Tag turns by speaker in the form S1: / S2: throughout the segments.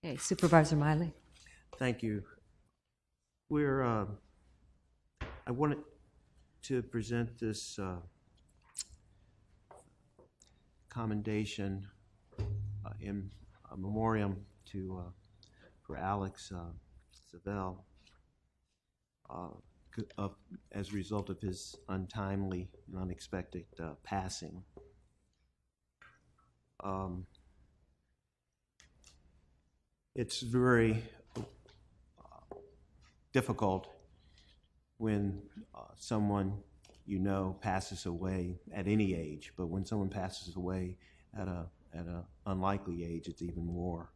S1: Okay, Supervisor Miley.
S2: Thank you. I wanted to present this commendation in a memoriam for Alex Zavell as a result of his untimely and unexpected passing. It's very difficult when someone you know passes away at any age, but when someone passes away at an unlikely age, it's even more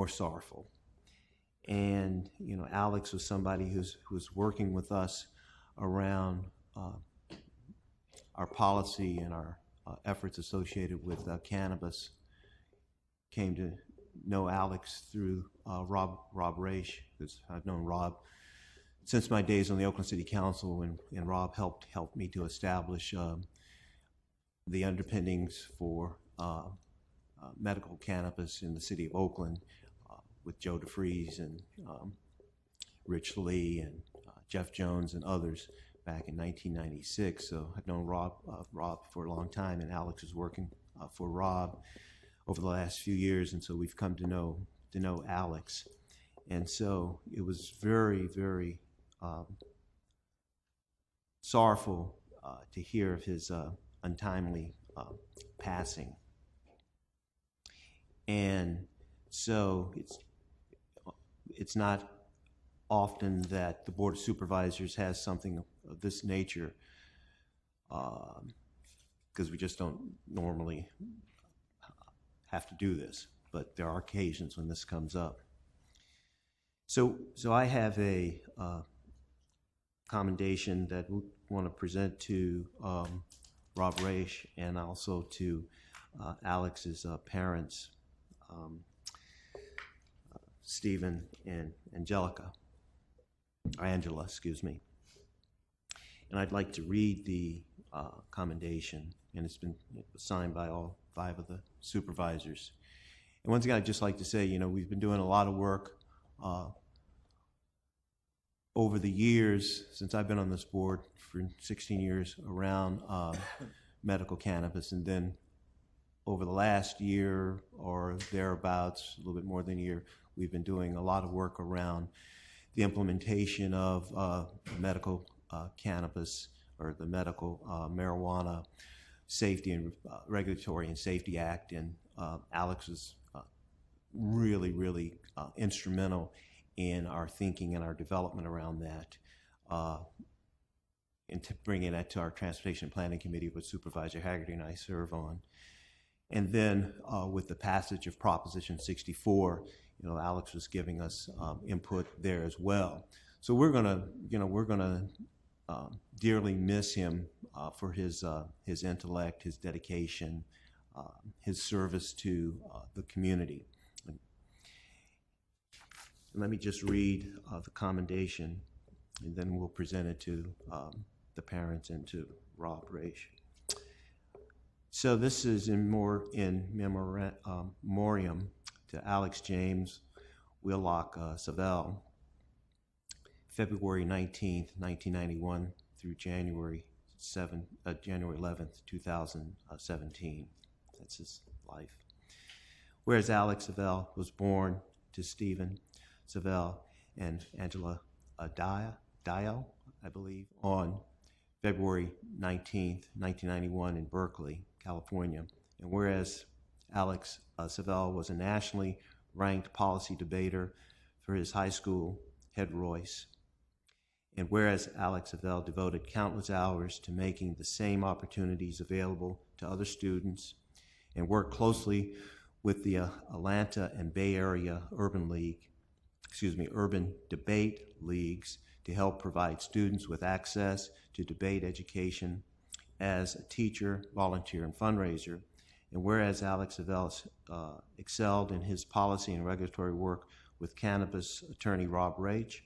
S2: sorrowful. And you know, Alex was somebody who's working with us around our policy and our efforts associated with cannabis. Came to know Alex through Rob Raich, because I've known Rob since my days on the Oakland City Council, and Rob helped me to establish the underpinnings for medical cannabis in the city of Oakland with Joe DeFries and Rich Lee and Jeff Jones and others back in 1996. So I've known Rob for a long time, and Alex is working for Rob over the last few years, and so we've come to know Alex. And so it was very, very sorrowful to hear of his untimely passing. And so it's not often that the Board of Supervisors has something of this nature, because we just don't normally have to do this, but there are occasions when this comes up. So I have a commendation that we want to present to Rob Raich and also to Alex's parents, Stephen and Angela, excuse me. And I'd like to read the commendation, and it was signed by all 5 of the supervisors. And once again, I'd just like to say, you know, we've been doing a lot of work over the years since I've been on this board for 16 years around medical cannabis, and then over the last year or thereabouts, a little bit more than a year, we've been doing a lot of work around the implementation of medical cannabis, or the medical marijuana Safety and Regulatory and Safety Act, and Alex was really, really instrumental in our thinking and our development around that, and to bringing that to our Transportation Planning Committee, which Supervisor Haggerty and I serve on. And then with the passage of Proposition 64, you know, Alex was giving us input there as well. So we're gonna dearly miss him for his intellect, his dedication, his service to the community. And let me just read the commendation, and then we'll present it to the parents and to Rob Raich. So this is in memoriam to Alex James Willock Zavell, February 19th, 1991 through January 11th, 2017. That's his life. Whereas Alex Zavell was born to Stephen Zavell and Angela Dial, I believe, on February 19th, 1991 in Berkeley, California. And whereas Alex Zavell was a nationally ranked policy debater for his high school, Head Royce. And whereas Alex Zavell devoted countless hours to making the same opportunities available to other students and worked closely with the Atlanta and Bay Area urban debate leagues to help provide students with access to debate education as a teacher, volunteer, and fundraiser. And whereas Alex Zavell excelled in his policy and regulatory work with cannabis attorney Rob Raich,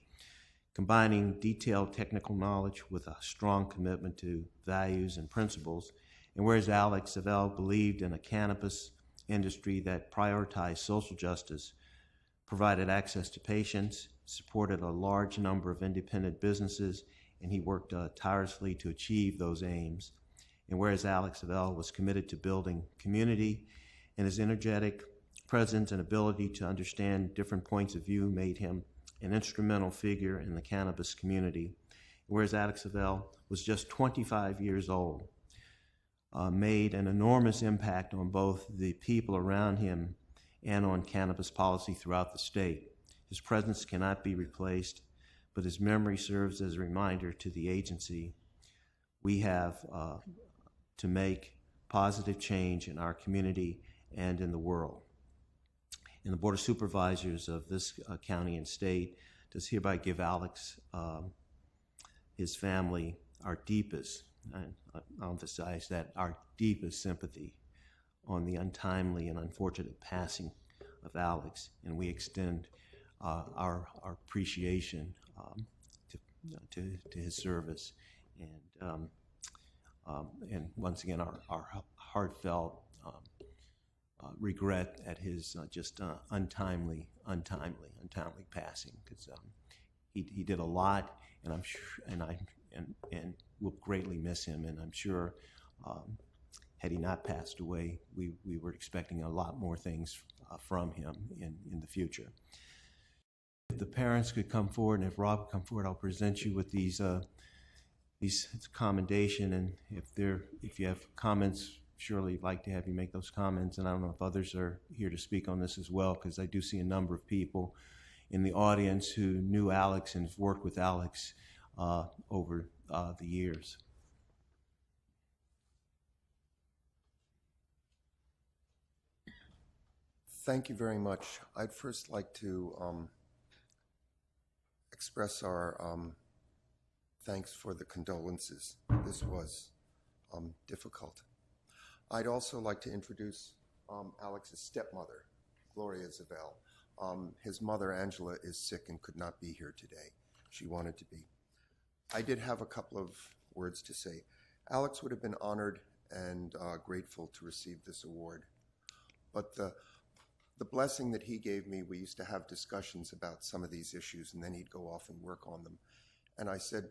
S2: combining detailed technical knowledge with a strong commitment to values and principles. And whereas Alex Zavell believed in a cannabis industry that prioritized social justice, provided access to patients, supported a large number of independent businesses, and he worked tirelessly to achieve those aims. And whereas Alex Zavell was committed to building community, and his energetic presence and ability to understand different points of view made him an instrumental figure in the cannabis community. Whereas Alex Zavell was just 25 years old, made an enormous impact on both the people around him and on cannabis policy throughout the state. His presence cannot be replaced, but his memory serves as a reminder to the agency we have to make positive change in our community and in the world. And the Board of Supervisors of this county and state does hereby give Alex, his family, our deepest, I'll emphasize that, our deepest sympathy on the untimely and unfortunate passing of Alex, and we extend our appreciation to his service, and once again our heartfelt regret at his just untimely passing, because he did a lot, and I'm sure, and we'll greatly miss him, and I'm sure had he not passed away, we were expecting a lot more things from him in the future. If the parents could come forward, and if Rob would come forward, I'll present you with these commendation, and if you have comments, surely I'd like to have you make those comments. And I don't know if others are here to speak on this as well, because I do see a number of people in the audience who knew Alex and have worked with Alex over the years.
S1: Thank you very much. I'd first like to express our thanks for the condolences. This was difficult. I'd also like to introduce Alex's stepmother, Gloria Zavell. His mother, Angela, is sick and could not be here today. She wanted to be. I did have a couple of words to say. Alex would have been honored and grateful to receive this award, but the blessing that he gave me, we used to have discussions about some of these issues, and then he'd go off and work on them. And I said,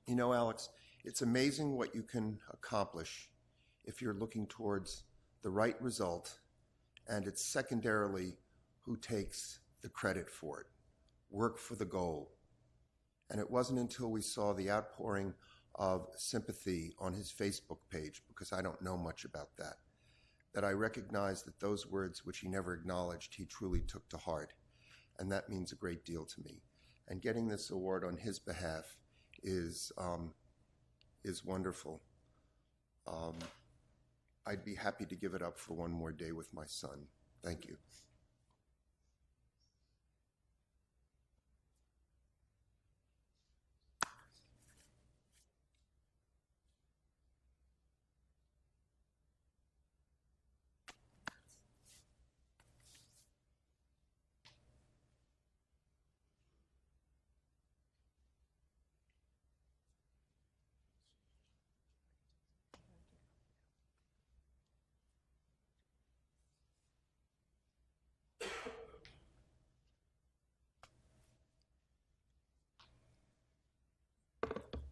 S1: you know, Alex, it's amazing what you can accomplish if you're looking towards the right result, and it's secondarily who takes the credit for it. Work for the goal. And it wasn't until we saw the outpouring of sympathy on his Facebook page, because I don't know much about that, that I recognized that those words, which he never acknowledged, he truly took to heart. And that means a great deal to me. And getting this award on his behalf is wonderful. I'd be happy to give it up for one more day with my son. Thank you.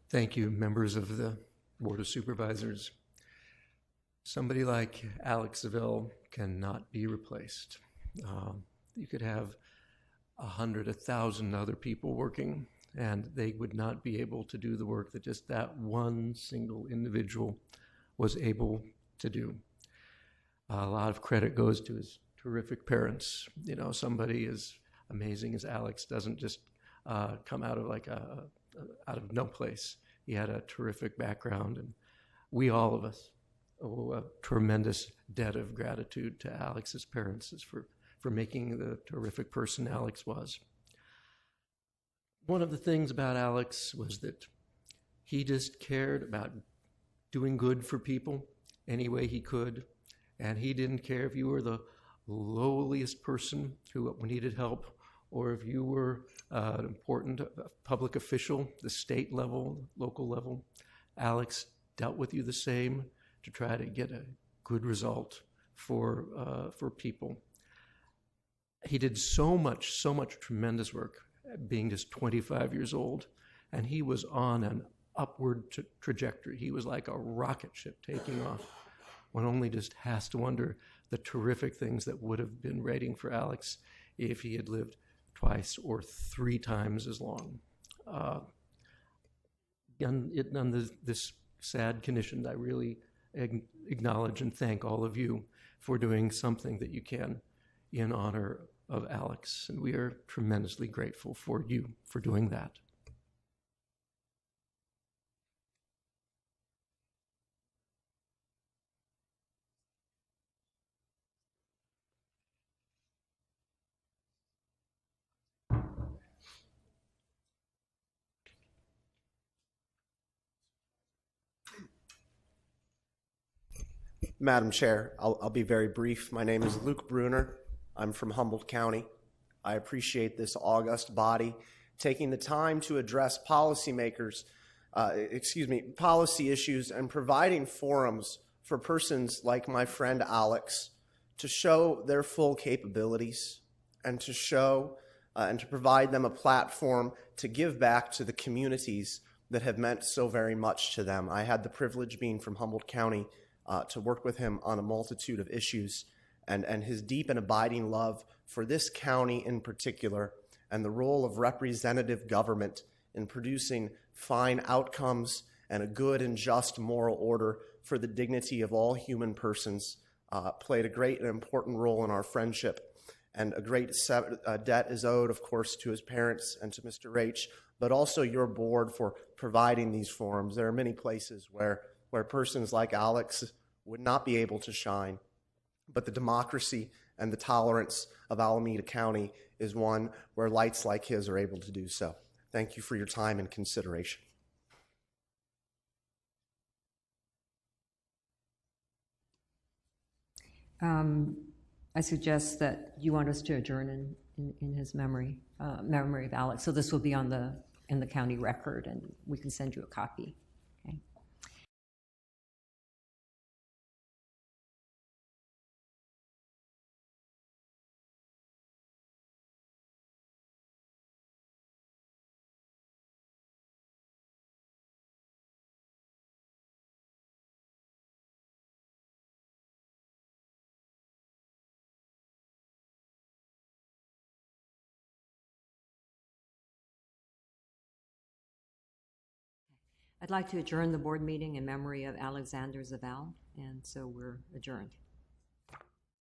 S3: Thank you, members of the Board of Supervisors. Somebody like Alex Zavell cannot be replaced. You could have 100, 1,000 other people working, and they would not be able to do the work that just that one single individual was able to do. A lot of credit goes to his terrific parents. You know, somebody as amazing as Alex doesn't just come out of out of no place. He had a terrific background, and we, all of us, owe a tremendous debt of gratitude to Alex's parents for making the terrific person Alex was. One of the things about Alex was that he just cared about doing good for people any way he could, and he didn't care if you were the lowliest person who needed help, or if you were an important public official, the state level, local level. Alex dealt with you the same to try to get a good result for people. He did so much tremendous work, being just 25 years old, and he was on an upward trajectory. He was like a rocket ship taking off. One only just has to wonder the terrific things that would have been waiting for Alex if he had lived twice or 3 times as long. On this sad condition, I really acknowledge and thank all of you for doing something that you can in honor of Alex, and we are tremendously grateful for you for doing that.
S4: Madam Chair, I'll be very brief. My name is Luke Bruner. I'm from Humboldt County. I appreciate this august body taking the time to address policy issues and providing forums for persons like my friend Alex to show their full capabilities and to show and to provide them a platform to give back to the communities that have meant so very much to them. I had the privilege, being from Humboldt County, to work with him on a multitude of issues, and his deep and abiding love for this county in particular, and the role of representative government in producing fine outcomes and a good and just moral order for the dignity of all human persons, played a great and important role in our friendship. And a great debt is owed, of course, to his parents and to Mr. Raich, but also your board for providing these forums. There are many places where persons like Alex would not be able to shine, but the democracy and the tolerance of Alameda County is one where lights like his are able to do so. Thank you for your time and consideration.
S5: I suggest that you want us to adjourn in his memory of Alex. So this will be in the county record, and we can send you a copy. Okay. I'd like to adjourn the board meeting in memory of Alexander Zavell, and so we're adjourned.